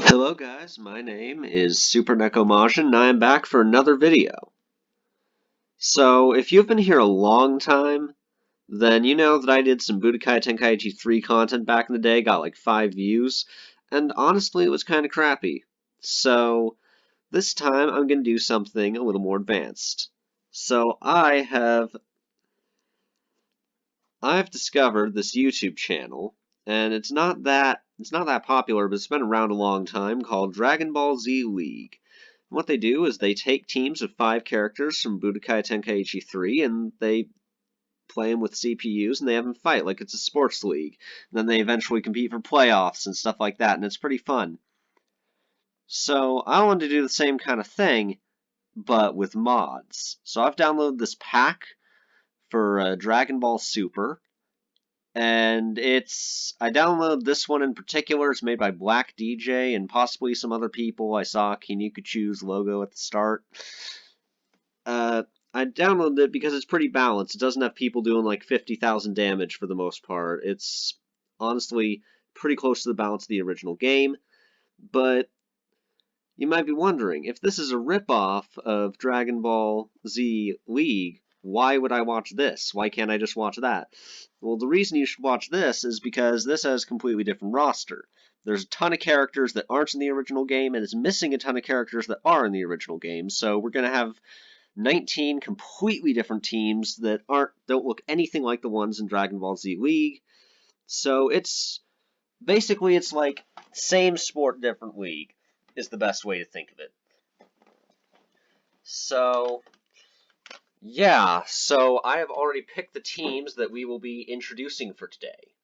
Hello guys, my name is Super Necomajin and I am back for another video. So, if you've been here a long time, then you know that I did some Budokai Tenkaichi 3 content back in the day, got like 5 views, and honestly it was kinda crappy. So, this time I'm gonna do something a little more advanced. So, I've discovered this YouTube channel, and it's not that popular, but it's been around a long time, called Dragon Ball Z League. And what they do is they take teams of 5 characters from Budokai Tenkaichi 3, and they play them with CPUs, and they have them fight like it's a sports league. And then they eventually compete for playoffs and stuff like that, and it's pretty fun. So I wanted to do the same kind of thing, but with mods. So I've downloaded this pack for Dragon Ball Super, and I downloaded this one in particular. It's made by Black DJ and possibly some other people. I saw Kinikuchu's logo at the start. I downloaded it because it's pretty balanced. It doesn't have people doing like 50,000 damage for the most part. It's honestly pretty close to the balance of the original game. But you might be wondering, if this is a ripoff of Dragon Ball Z League, why would I watch this? Why can't I just watch that? Well, the reason you should watch this is because this has a completely different roster. There's a ton of characters that aren't in the original game, and it's missing a ton of characters that are in the original game. So we're going to have 19 completely different teams that don't look anything like the ones in Dragon Ball Z League. So it's like same sport, different league is the best way to think of it. So yeah, so I have already picked the teams that we will be introducing for today.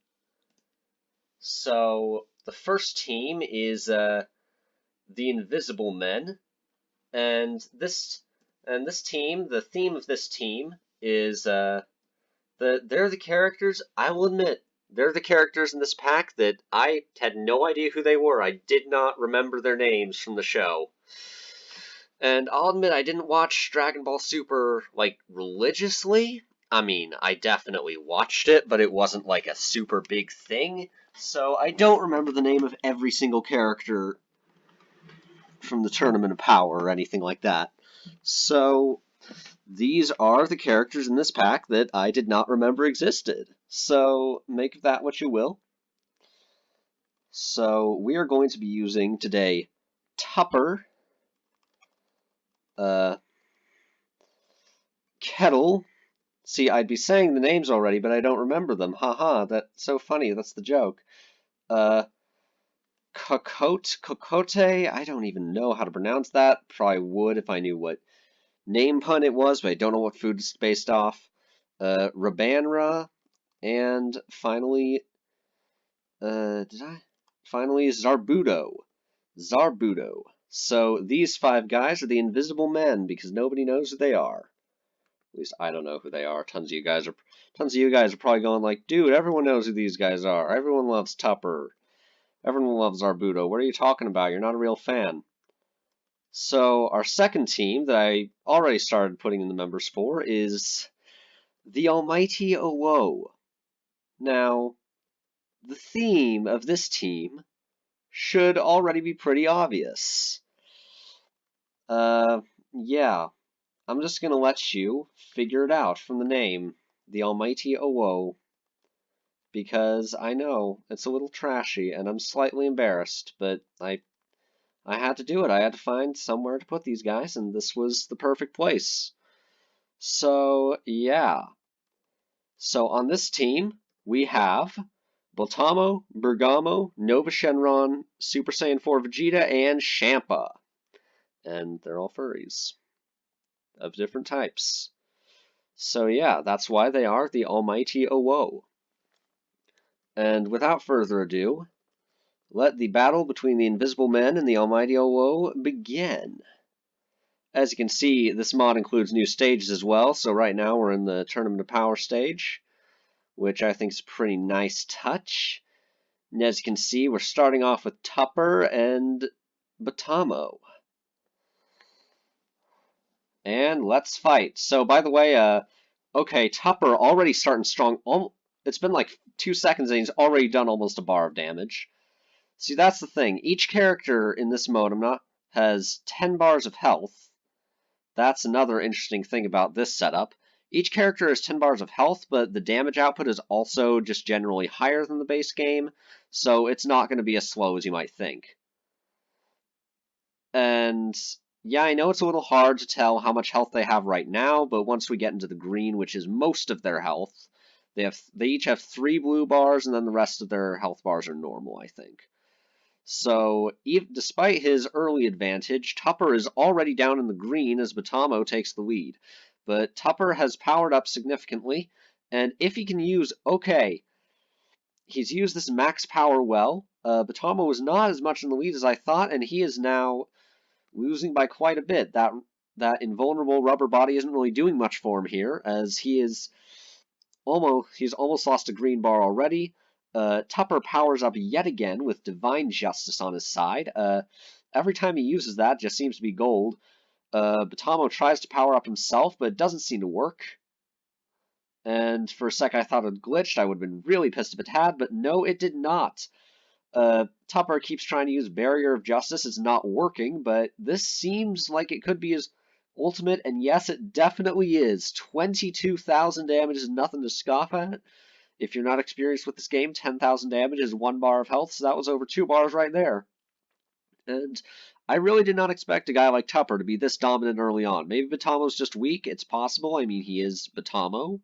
So the first team is the Invisible Men, and this team, the theme of this team is they're the characters. I will admit, they're the characters in this pack that I had no idea who they were. I did not remember their names from the show. And I'll admit I didn't watch Dragon Ball Super, like, religiously. I mean, I definitely watched it, but it wasn't like a super big thing. So I don't remember the name of every single character from the Tournament of Power or anything like that. So these are the characters in this pack that I did not remember existed. So make of that what you will. So we are going to be using today Tupper, Kettle. See, I'd be saying the names already, but I don't remember them. Haha, that's so funny. That's the joke. Cocote, I don't even know how to pronounce that. Probably would if I knew what name pun it was, but I don't know what food it's based off. Rabanra, and finally, Finally, Zarbudo. So these 5 guys are the Invisible Men because nobody knows who they are. At least I don't know who they are. Tons of you guys are probably going like, dude, everyone knows who these guys are. Everyone loves Tupper. Everyone loves Zarbudo. What are you talking about? You're not a real fan. So our second team that I already started putting in the members for is the Almighty Owo. Now, the theme of this team should already be pretty obvious. Yeah. I'm just gonna let you figure it out from the name, the Almighty Owo, because I know it's a little trashy and I'm slightly embarrassed, but I had to do it. I had to find somewhere to put these guys, and this was the perfect place. So, yeah. So on this team, we have Boltamo, Bergamo, Nova Shenron, Super Saiyan 4 Vegeta, and Champa. And they're all furries of different types. So yeah, that's why they are the Almighty Owo. And without further ado, let the battle between the Invisible Men and the Almighty Owo begin. As you can see, this mod includes new stages as well, so right now we're in the Tournament of Power stage, which I think is a pretty nice touch. And as you can see, we're starting off with Tupper and Batamo. And let's fight. So, by the way, okay, Tupper already starting strong. It's been like 2 seconds and he's already done almost a bar of damage. See, that's the thing. Each character in this mode has 10 bars of health. That's another interesting thing about this setup. Each character has 10 bars of health, but the damage output is also just generally higher than the base game, so it's not going to be as slow as you might think. And yeah, I know it's a little hard to tell how much health they have right now, but once we get into the green, which is most of their health, they each have 3 blue bars, and then the rest of their health bars are normal, I think. So, despite his early advantage, Tupper is already down in the green as Batamo takes the lead. But Tupper has powered up significantly, and if he can use... Okay, he's used this max power well. Batamo was not as much in the lead as I thought, and he is now losing by quite a bit. That invulnerable rubber body isn't really doing much for him here, as he's almost lost a green bar already. Tupper powers up yet again with Divine Justice on his side. Every time he uses that, it just seems to be gold. Batamo tries to power up himself, but it doesn't seem to work. And for a sec I thought it glitched. I would have been really pissed if it had, but no, it did not. Tupper keeps trying to use Barrier of Justice. It's not working, but this seems like it could be his ultimate, and yes, it definitely is. 22,000 damage is nothing to scoff at. If you're not experienced with this game, 10,000 damage is 1 bar of health, so that was over 2 bars right there. And I really did not expect a guy like Tupper to be this dominant early on. Maybe Batamo's just weak, it's possible. I mean, he is Batamo.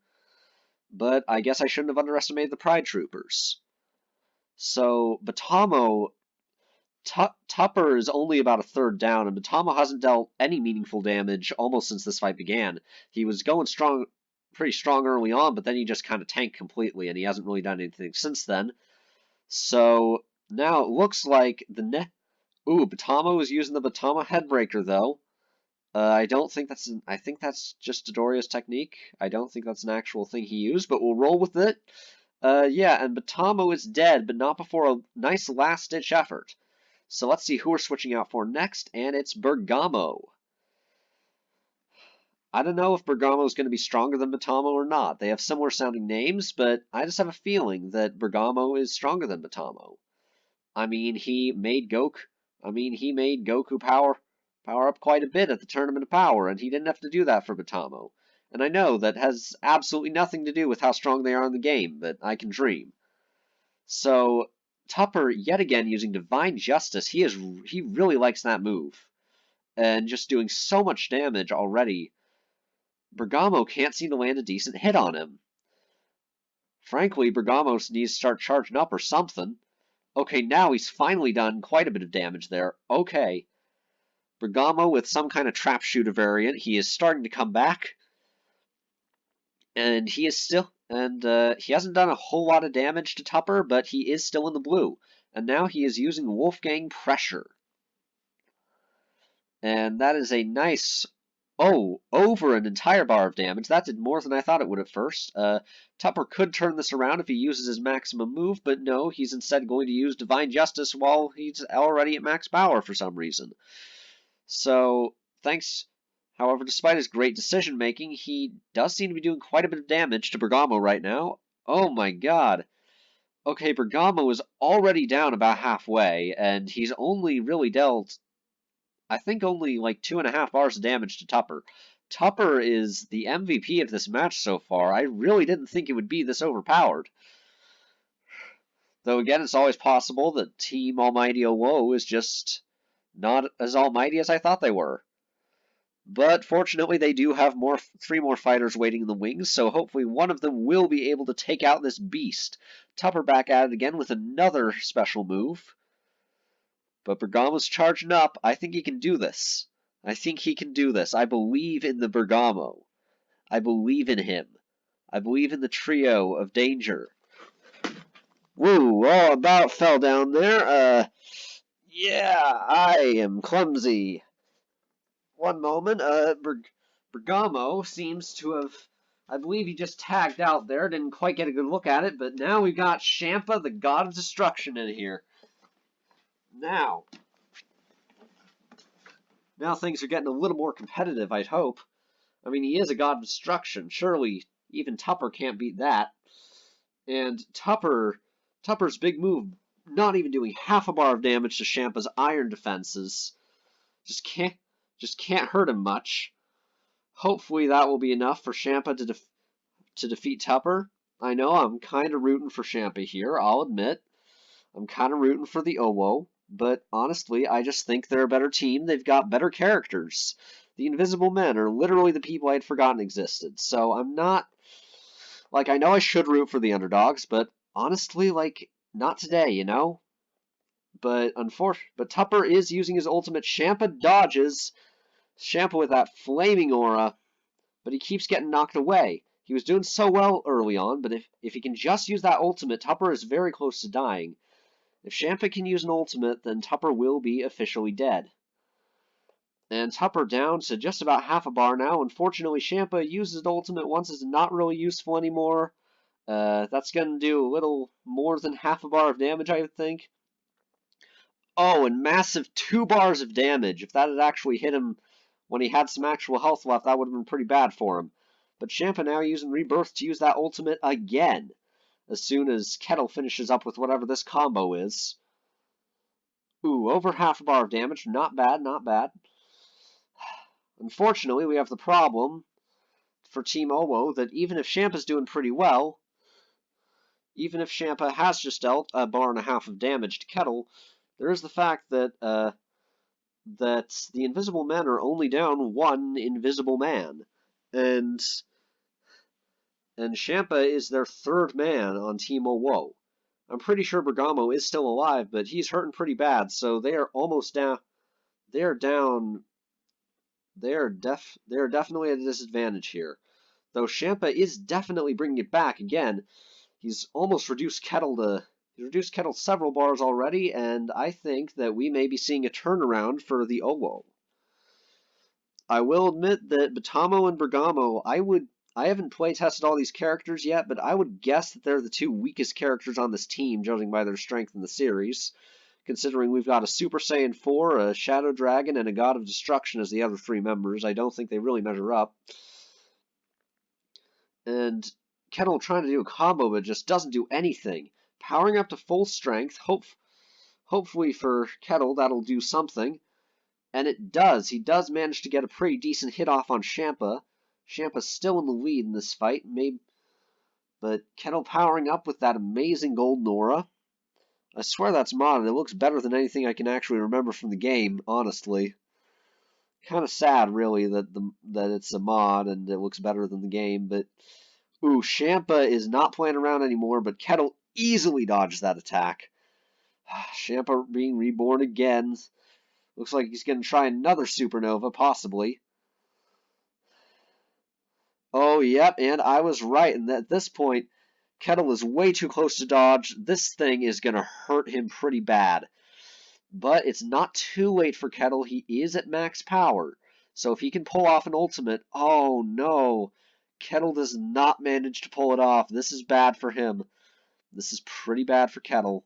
But I guess I shouldn't have underestimated the Pride Troopers. So, Batamo... Tupper is only about a third down, and Batamo hasn't dealt any meaningful damage almost since this fight began. He was going pretty strong early on, but then he just kind of tanked completely, and he hasn't really done anything since then. So now it looks like Batamo is using the Batamo Headbreaker though. I don't think that's. I think that's just Dodoria's technique. I don't think that's an actual thing he used, but we'll roll with it. Yeah, and Batamo is dead, but not before a nice last-ditch effort. So let's see who we're switching out for next, and it's Bergamo. I don't know if Bergamo is going to be stronger than Batamo or not. They have similar sounding names, but I just have a feeling that Bergamo is stronger than Batamo. I mean, he made Goku power up quite a bit at the Tournament of Power, and he didn't have to do that for Batamo. And I know that has absolutely nothing to do with how strong they are in the game, but I can dream. So Tupper, yet again, using Divine Justice, he really likes that move. And just doing so much damage already, Bergamo can't seem to land a decent hit on him. Frankly, Bergamo needs to start charging up or something. Okay, now he's finally done quite a bit of damage there. Okay. Bergamo with some kind of trap shooter variant. He is starting to come back. And he is still... And he hasn't done a whole lot of damage to Tupper, but he is still in the blue. And now he is using Wolfgang Pressure. And that is a nice... Oh, over an entire bar of damage. That did more than I thought it would at first. Tupper could turn this around if he uses his maximum move, but no, he's instead going to use Divine Justice while he's already at max power for some reason. So, thanks... However, despite his great decision-making, he does seem to be doing quite a bit of damage to Bergamo right now. Oh my god. Okay, Bergamo is already down about halfway, and he's only really dealt, I think, only like 2.5 bars of damage to Tupper. Tupper is the MVP of this match so far. I really didn't think it would be this overpowered. Though again, it's always possible that Team Almighty Woe is just not as almighty as I thought they were. But fortunately, they do have 3 more fighters waiting in the wings, so hopefully one of them will be able to take out this beast. Tupper back at it again with another special move. But Bergamo's charging up. I think he can do this. I think he can do this. I believe in the Bergamo. I believe in him. I believe in the trio of danger. Woo! Oh, about fell down there. Yeah, I am clumsy. One moment, Bergamo seems to have, I believe he just tagged out there, didn't quite get a good look at it, but now we've got Champa, the God of Destruction, in here. Now things are getting a little more competitive, I'd hope. I mean, he is a God of Destruction. Surely even Tupper can't beat that. And Tupper's big move, not even doing half a bar of damage to Shampa's iron defenses. Just can't hurt him much. Hopefully that will be enough for Champa to defeat Tupper. I know I'm kind of rooting for Champa here, I'll admit. I'm kind of rooting for the Owo, but honestly, I just think they're a better team. They've got better characters. The Invisible Men are literally the people I had forgotten existed, so I'm not... Like, I know I should root for the underdogs, but honestly, like, not today, you know? But Tupper is using his ultimate. Champa dodges. Champa with that flaming aura, but he keeps getting knocked away. He was doing so well early on, but if he can just use that ultimate, Tupper is very close to dying. If Champa can use an ultimate, then Tupper will be officially dead. And Tupper down to just about half a bar now. Unfortunately, Champa uses the ultimate once. It's not really useful anymore. That's going to do a little more than half a bar of damage, I would think. Oh, and massive 2 bars of damage. If that had actually hit him when he had some actual health left, that would have been pretty bad for him. But Champa now using Rebirth to use that ultimate again, as soon as Kettle finishes up with whatever this combo is. Ooh, over half a bar of damage. Not bad, not bad. Unfortunately, we have the problem for Team Owo that even if Champa's doing pretty well, even if Champa has just dealt a bar and a half of damage to Kettle, there is the fact that the Invisible Men are only down 1 Invisible Man, and Champa is their 3rd man on Team Owo. I'm pretty sure Bergamo is still alive, but he's hurting pretty bad, so they are almost down. They are down. They are definitely at a disadvantage here. Though Champa is definitely bringing it back again. He's almost reduced Kettle several bars already, and I think that we may be seeing a turnaround for the Owo. I will admit that Batamo and Bergamo, I haven't play-tested all these characters yet, but I would guess that they're the 2 weakest characters on this team, judging by their strength in the series. Considering we've got a Super Saiyan 4, a Shadow Dragon, and a God of Destruction as the other 3 members, I don't think they really measure up. And Kettle trying to do a combo, but just doesn't do anything. Powering up to full strength, hopefully for Kettle that'll do something. And it does. He does manage to get a pretty decent hit off on Champa. Champa's still in the lead in this fight, but Kettle powering up with that amazing golden aura. I swear that's modded. It looks better than anything I can actually remember from the game, honestly. Kind of sad, really, that it's a mod and it looks better than the game, but... Ooh, Champa is not playing around anymore, but Kettle easily dodged that attack. Champa being reborn again. Looks like he's going to try another supernova, possibly. Oh, yep, and I was right. And at this point, Kettle is way too close to dodge. This thing is going to hurt him pretty bad. But it's not too late for Kettle. He is at max power. So if he can pull off an ultimate... Oh, no. Kettle does not manage to pull it off. This is bad for him. This is pretty bad for Kettle.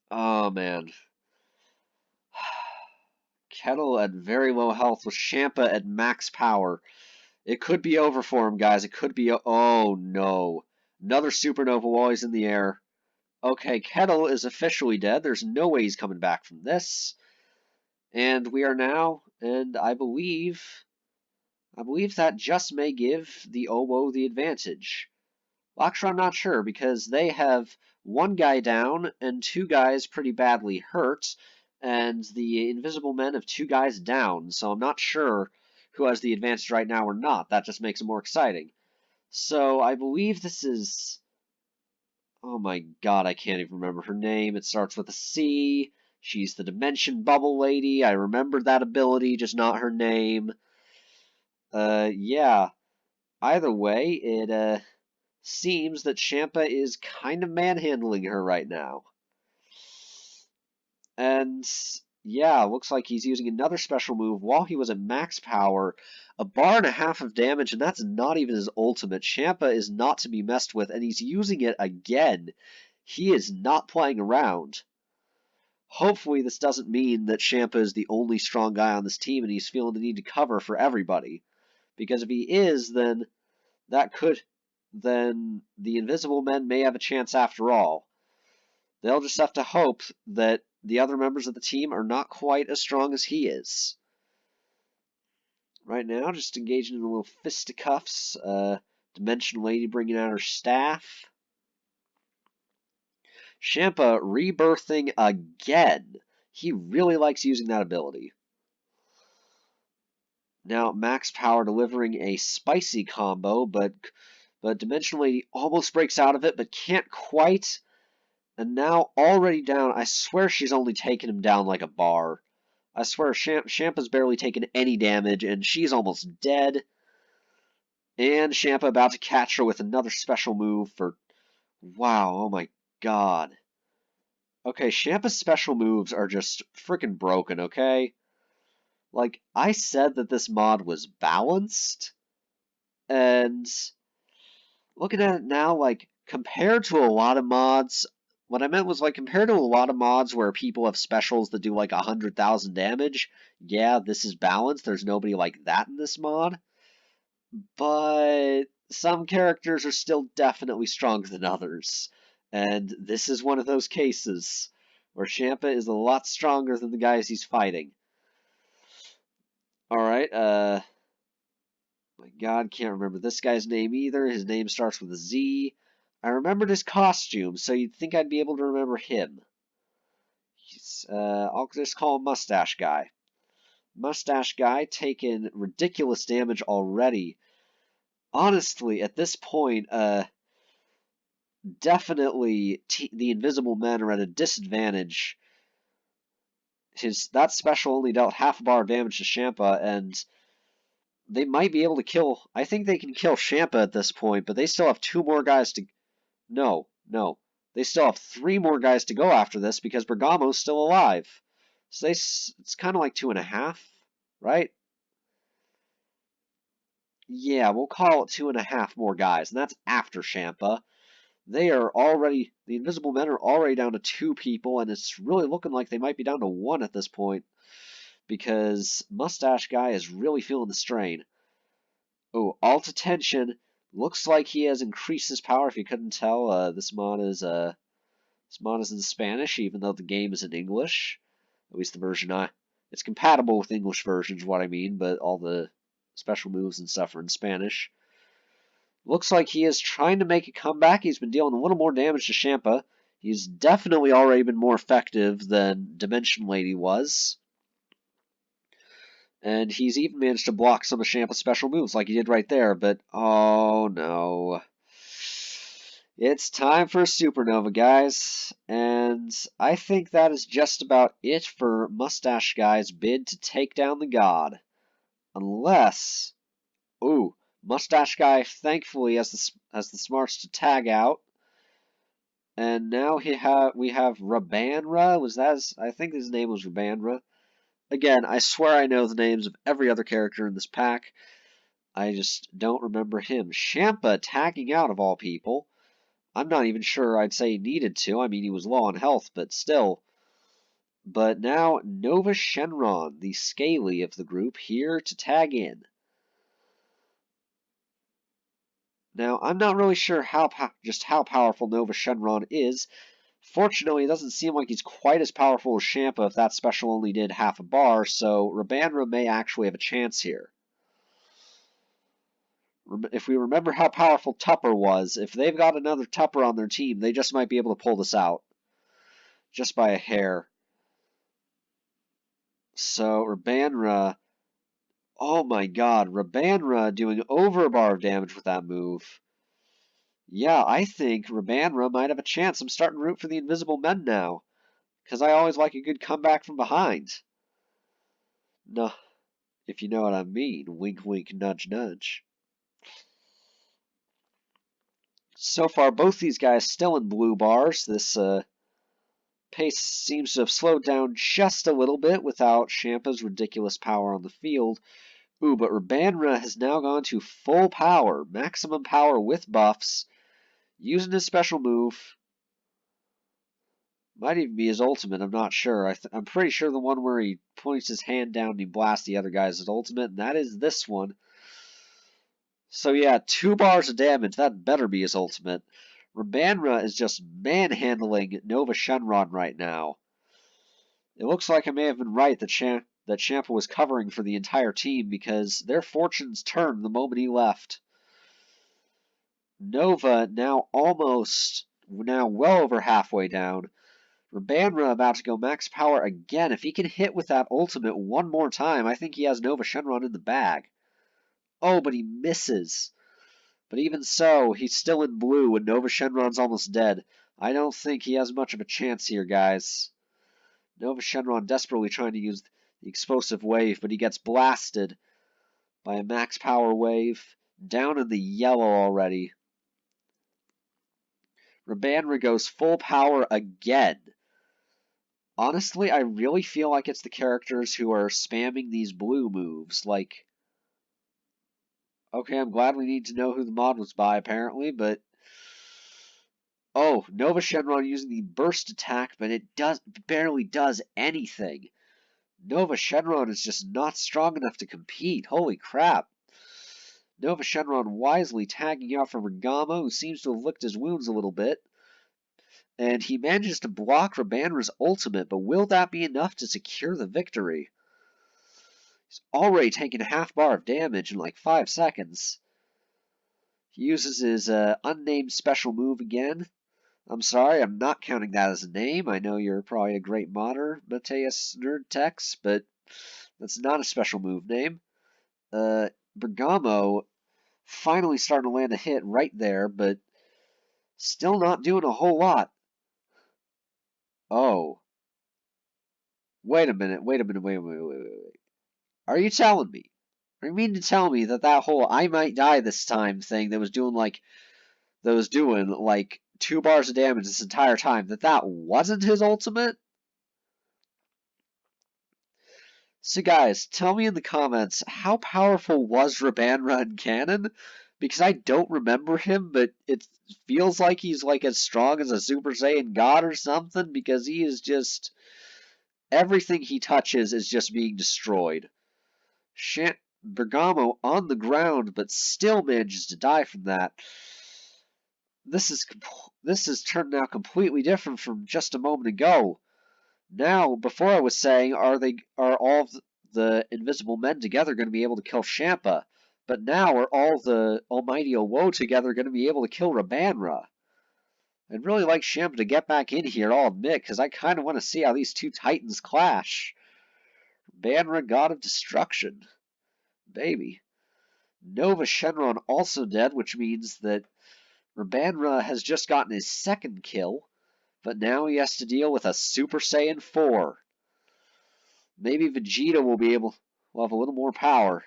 Oh, man. Kettle at very low health with Champa at max power. It could be over for him, guys. It could be... Oh, no. Another supernova while he's in the air. Okay, Kettle is officially dead. There's no way he's coming back from this. And we are now... And I believe that just may give the Owo the advantage. Well, actually, I'm not sure, because they have 1 guy down and 2 guys pretty badly hurt, and the Invisible Men have 2 guys down, so I'm not sure who has the advantage right now or not. That just makes it more exciting. So I believe this is... Oh my god, I can't even remember her name. It starts with a C. She's the Dimension Bubble Lady. I remembered that ability, just not her name. Yeah. Either way, it seems that Champa is kind of manhandling her right now. And yeah, looks like he's using another special move while he was at max power. A bar and a half of damage, and that's not even his ultimate. Champa is not to be messed with, and he's using it again. He is not playing around. Hopefully this doesn't mean that Champa is the only strong guy on this team and he's feeling the need to cover for everybody. Because if he is, then that could then the Invisible Men may have a chance after all. They'll just have to hope that the other members of the team are not quite as strong as he is. Right now, just engaging in a little fisticuffs. Dimension Lady bringing out her staff. Champa rebirthing again. He really likes using that ability. Now, Max Power delivering a spicy combo, but Dimension Lady almost breaks out of it, but can't quite. And now already down. I swear she's only taken him down like a bar. I swear Champa's barely taken any damage, and she's almost dead. And Champa about to catch her with another special move for... Wow, oh my god. Okay, Champa's special moves are just freaking broken, okay? Like, I said that this mod was balanced, and looking at it now, like, compared to a lot of mods, what I meant was, like, compared to a lot of mods where people have specials that do, like, 100,000 damage, yeah, this is balanced. There's nobody like that in this mod. But some characters are still definitely stronger than others. And this is one of those cases where Champa is a lot stronger than the guys he's fighting. Alright, my god, can't remember this guy's name either. His name starts with a Z. I remembered his costume, so you'd think I'd be able to remember him. I'll just call him Mustache Guy. Mustache Guy taking ridiculous damage already. Honestly, at this point, definitely the Invisible Men are at a disadvantage. That special only dealt half a bar of damage to Champa, and they might be able to kill... I think they can kill Champa at this point, but they still have 2 more guys to... No. They still have 3 more guys to go after this because Bergamo's still alive. So it's kind of like 2.5, right? Yeah, we'll call it 2.5 more guys, and that's after Champa. The Invisible Men are already down to 2 people, and it's really looking like they might be down to 1 at this point, because Mustache Guy is really feeling the strain. Oh, alt attention. Looks like he has increased his power. If you couldn't tell, this mod is in Spanish, even though the game is in English. At least the version it's compatible with English versions, what I mean, but all the special moves and stuff are in Spanish. Looks like he is trying to make a comeback. He's been dealing a little more damage to Champa. He's definitely already been more effective than Dimension Lady was. And he's even managed to block some of Champa's special moves like he did right there, but oh no. It's time for Supernova, guys. And I think that is just about it for Mustache Guy's bid to take down the god. Unless... Ooh, Mustache Guy thankfully has the smarts to tag out. And now we have Rabanra. I think his name was Rabanra. Again, I swear I know the names of every other character in this pack. I just don't remember him. Champa tagging out of all people. I'm not even sure I'd say he needed to. I mean, he was low on health, but still. But now Nova Shenron, the Scaly of the group, here to tag in. Now, I'm not really sure just how powerful Nova Shenron is. Fortunately, it doesn't seem like he's quite as powerful as Champa if that special only did half a bar, so Rabanra may actually have a chance here. If we remember how powerful Tupper was, if they've got another Tupper on their team, they just might be able to pull this out. Just by a hair. So, Rabanra... Oh my god, Rabanra doing over a bar of damage with that move. Yeah, I think Rabanra might have a chance. I'm starting to root for the Invisible Men now. Because I always like a good comeback from behind. No, if you know what I mean. Wink, wink, nudge, nudge. So far, both these guys still in blue bars. This pace seems to have slowed down just a little bit without Champa's ridiculous power on the field. Ooh, but Rabanra has now gone to full power. Maximum power with buffs. Using his special move. Might even be his ultimate, I'm not sure. I'm pretty sure the one where he points his hand down and he blasts the other guy's his ultimate, and that is this one. So yeah, 2 bars of damage. That better be his ultimate. Rabanra is just manhandling Nova Shenron right now. It looks like I may have been right that Champa was covering for the entire team because their fortunes turned the moment he left. Nova now well over halfway down. Rabanra about to go max power again. If he can hit with that ultimate one more time, I think he has Nova Shenron in the bag. Oh, but he misses. But even so, he's still in blue and Nova Shenron's almost dead. I don't think he has much of a chance here, guys. Nova Shenron desperately trying to use the explosive wave, but he gets blasted by a max power wave. Down in the yellow already. Rabanra goes full power again. Honestly, I really feel like it's the characters who are spamming these blue moves. Like, okay, I'm glad we need to know who the mod was by, apparently, but... Oh, Nova Shenron using the burst attack, but it barely does anything. Nova Shenron is just not strong enough to compete. Holy crap. Nova Shenron wisely tagging out for Bergamo, who seems to have licked his wounds a little bit. And he manages to block Rabanra's ultimate, but will that be enough to secure the victory? He's already taken a half bar of damage in like 5 seconds. He uses his unnamed special move again. I'm sorry, I'm not counting that as a name. I know you're probably a great modder, Mateus Nerdtex, but that's not a special move name. Bergamo finally starting to land a hit right there, but still not doing a whole lot. Oh. Wait a minute. Are you telling me? Are you meaning to tell me that whole I might die this time thing that was doing like 2 bars of damage this entire time, that wasn't his ultimate? So guys, tell me in the comments, how powerful was Rabanra in canon? Because I don't remember him, but it feels like he's like as strong as a Super Saiyan God or something, because he is just... everything he touches is just being destroyed. Bergamo on the ground, but still manages to die from that. This is turned out completely different from just a moment ago. Now, before I was saying, are all of the invisible men together going to be able to kill Champa? But now, are all the Almighty Owo together going to be able to kill Rabanra? I'd really like Champa to get back in here, I'll admit, because I kind of want to see how these two titans clash. Rabanra, God of Destruction. Baby. Nova Shenron also dead, which means that Rabanra has just gotten his second kill. But now he has to deal with a Super Saiyan 4. Maybe Vegeta will have a little more power.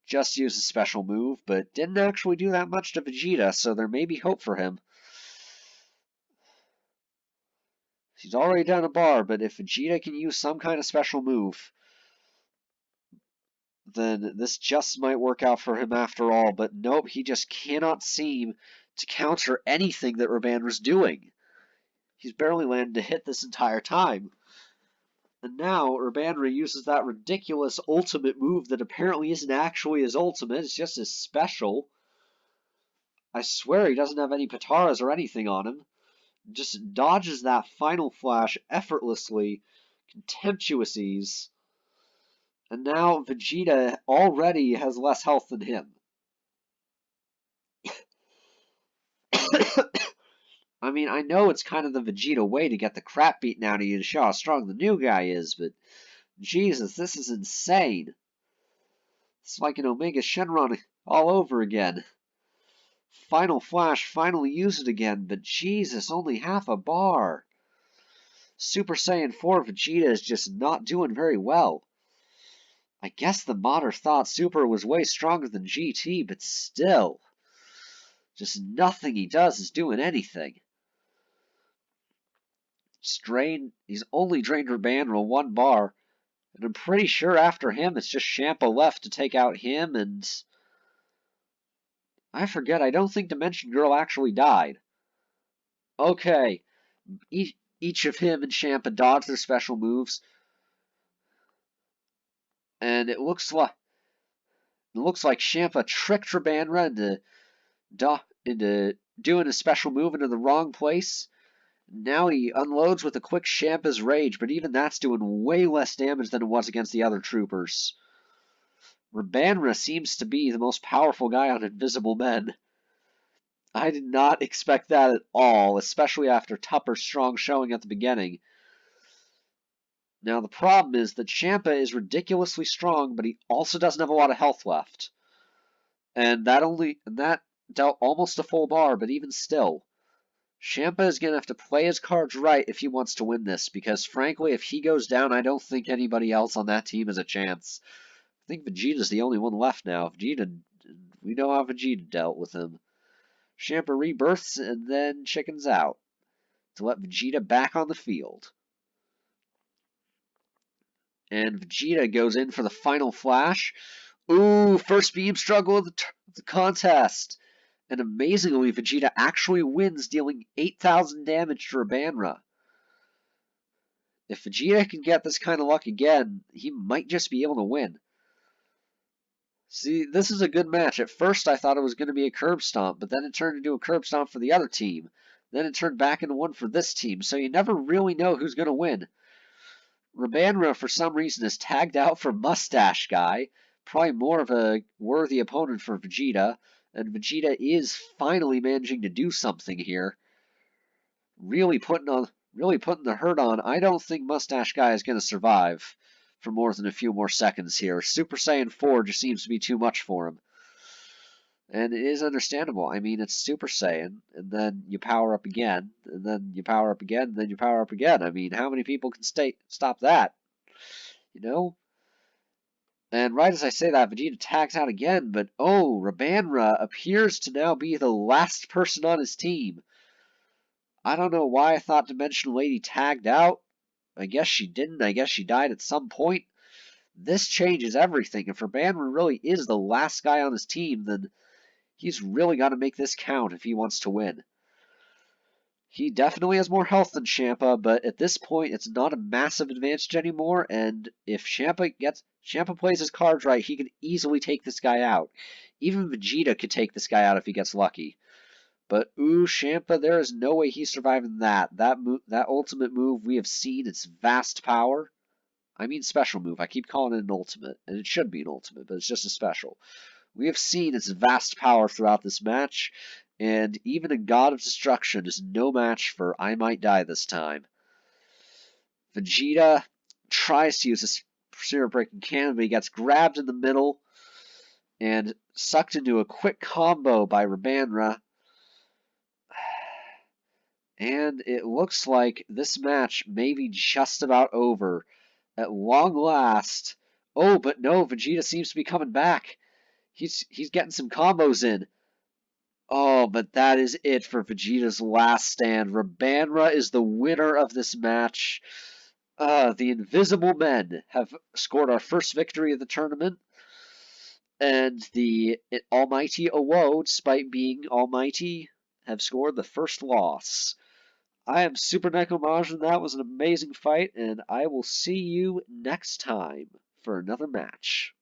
Just used a special move, but didn't actually do that much to Vegeta, so there may be hope for him. He's already done a bar, but if Vegeta can use some kind of special move, then this just might work out for him after all. But nope, he just cannot seem to counter anything that Rabanra's doing. He's barely landed a hit this entire time. And now Rabanra uses that ridiculous ultimate move that apparently isn't actually his ultimate, it's just his special. I swear he doesn't have any Pataras or anything on him. Just dodges that final flash effortlessly, contemptuous ease. And now Vegeta already has less health than him. I mean, I know it's kind of the Vegeta way to get the crap beaten out of you to show how strong the new guy is, but Jesus, this is insane. It's like an Omega Shenron all over again. Final Flash finally used it again, but Jesus, only half a bar. Super Saiyan 4 Vegeta is just not doing very well. I guess the modder thought Super was way stronger than GT, but still. Just nothing he does is doing anything. He's only drained Rabanra 1 bar, and I'm pretty sure after him it's just Champa left to take out him, and... I forget, I don't think Dimension Girl actually died. Okay, each of him and Champa dodge their special moves, and it looks It looks like Champa tricked Rabanra into doing a special move into the wrong place. Now he unloads with a quick Champa's Rage, but even that's doing way less damage than it was against the other troopers. Rabanra seems to be the most powerful guy on Invisible Men. I did not expect that at all, especially after Tupper's strong showing at the beginning. Now the problem is that Champa is ridiculously strong, but he also doesn't have a lot of health left. And that dealt almost a full bar, but even still. Champa is going to have to play his cards right if he wants to win this, because frankly, if he goes down, I don't think anybody else on that team has a chance. I think Vegeta's the only one left now. We know how Vegeta dealt with him. Champa rebirths and then chickens out to let Vegeta back on the field. And Vegeta goes in for the final flash. Ooh, first beam struggle of the contest. And amazingly, Vegeta actually wins, dealing 8,000 damage to Rabanra. If Vegeta can get this kind of luck again, he might just be able to win. See, this is a good match. At first, I thought it was going to be a curb stomp, but then it turned into a curb stomp for the other team. Then it turned back into one for this team, so you never really know who's going to win. Rabanra, for some reason, is tagged out for Mustache Guy. Probably more of a worthy opponent for Vegeta. And Vegeta is finally managing to do something here. Really putting the hurt on. I don't think Mustache Guy is going to survive for more than a few more seconds here. Super Saiyan 4 just seems to be too much for him. And it is understandable. I mean, it's Super Saiyan, and then you power up again, and then you power up again, and then you power up again. I mean, how many people can stop that? You know? And right as I say that, Vegeta tags out again, but oh, Rabanra appears to now be the last person on his team. I don't know why I thought Dimensional Lady tagged out. I guess she didn't. I guess she died at some point. This changes everything. If Rabanra really is the last guy on his team, then he's really got to make this count if he wants to win. He definitely has more health than Champa, but at this point, it's not a massive advantage anymore, and if Champa plays his cards right, he could easily take this guy out. Even Vegeta could take this guy out if he gets lucky. But ooh, Champa, there is no way he's surviving that. That ultimate move, we have seen its vast power. I mean special move. I keep calling it an ultimate, and it should be an ultimate, but it's just a special. We have seen its vast power throughout this match, and even a God of Destruction is no match for I Might Die this time. Vegeta tries to use this Syrup Breaking Cannon, but he gets grabbed in the middle and sucked into a quick combo by Rabanra. And it looks like this match may be just about over. At long last. Oh, but no, Vegeta seems to be coming back. He's getting some combos in. Oh, but that is it for Vegeta's last stand. Rabanra is the winner of this match. The Invisible Men have scored our first victory of the tournament. And the Almighty Awo, despite being almighty, have scored the first loss. I am Super Necromage, that was an amazing fight, and I will see you next time for another match.